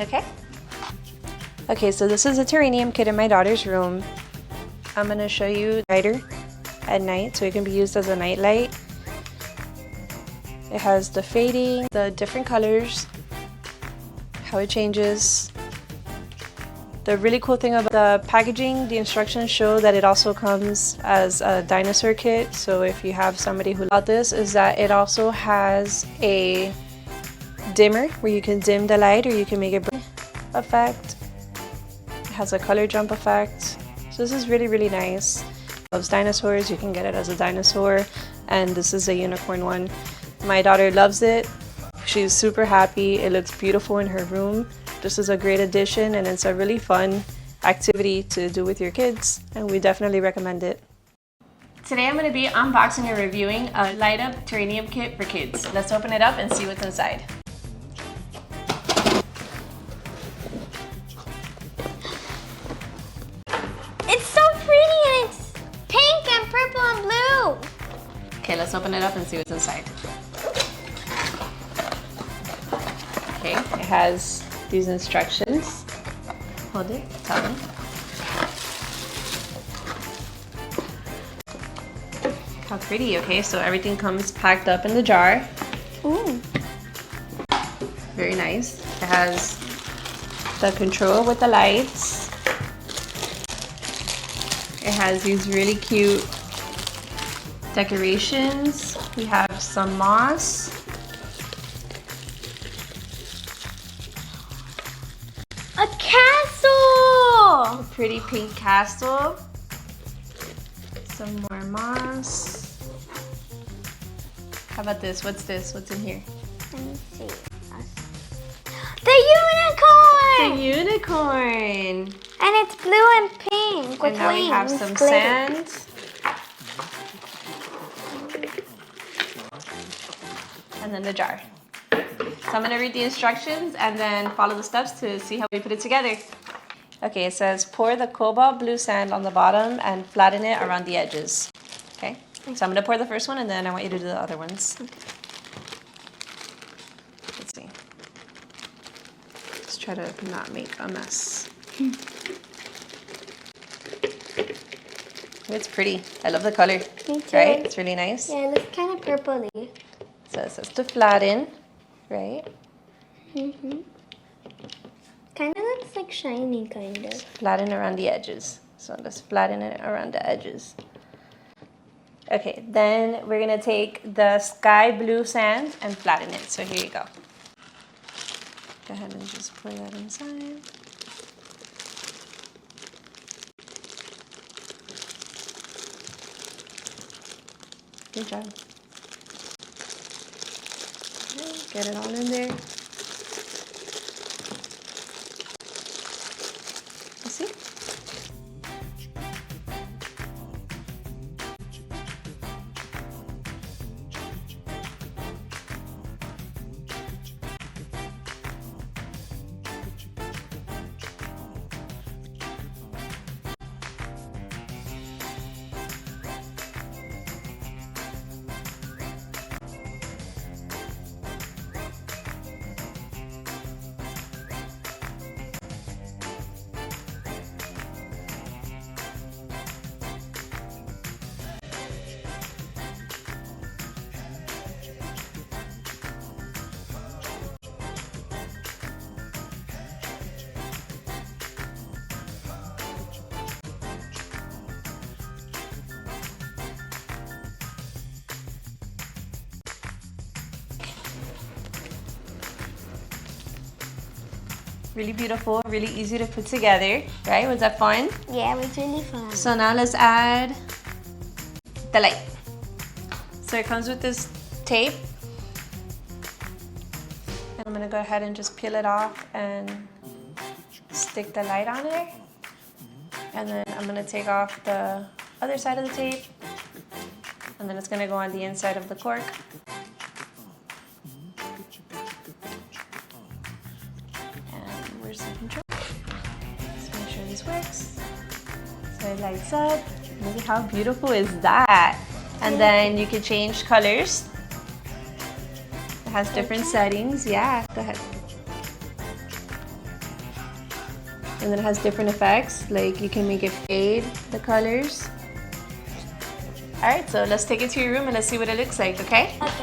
Okay? Okay, so this is a terrarium kit in my daughter's room. I'm gonna show you lighter at night, so it can be used as a night light. It has the fading, the different colors, how it changes. The really cool thing about the packaging, the instructions show that it also comes as a dinosaur kit. So if you have somebody who loves this, is that it also has a dimmer where you can dim the light, or you can make it effect. It has a color jump effect. So this is really, really nice. Loves dinosaurs, you can get it as a dinosaur, and this is a unicorn one. My daughter loves it. She's super happy. It looks beautiful in her room. This is a great addition, and it's a really fun activity to do with your kids, and we definitely recommend it. Today I'm going to be unboxing and reviewing a light up terrarium kit for kids. Let's open it up and see what's inside. It's so pretty, and it's pink and purple and blue. Okay, let's open it up and see what's inside. Okay, it has these instructions. Hold it, tell me. How pretty. Okay, so everything comes packed up in the jar. Ooh. Very nice. It has the control with the lights. It has these really cute decorations. We have some moss. A castle! A pretty pink castle. Some more moss. How about this? What's this? What's in here? Let me see. The unicorn! The unicorn! And it's blue and pink with And now we have wings, some glitter. sand. And then the jar. So I'm going to read the instructions and then follow the steps to see how we put it together. Okay, it says pour the cobalt blue sand on the bottom and flatten it around the edges. Okay, so I'm going to pour the first one and then I want you to do the other ones. Okay. Let's see. Let's try to not make a mess. It's pretty. I love the color. Me too. Right? It's really nice. Yeah, it looks kind of purpley. So it says to flatten, right? Mm-hmm. Kind of looks like shiny, kind of. Flatten around the edges. So let's flatten it around the edges. Okay, then we're gonna take the sky blue sand and flatten it. So here you go. Go ahead and just pour that inside. Good job. Okay, get it all in there. You see? Really beautiful, really easy to put together, right? Was that fun? Yeah, it was really fun. So now let's add the light. So it comes with this tape. And I'm gonna go ahead and just peel it off and stick the light on it. And then I'm gonna take off the other side of the tape. And then it's gonna go on the inside of the cork. Where's the control? Let's make sure this works. So it lights up. Look at how beautiful is that? And then you can change colors. It has different settings. Yeah, go ahead. And then it has different effects, like you can make it fade the colors. Alright, so let's take it to your room and let's see what it looks like, okay? Okay.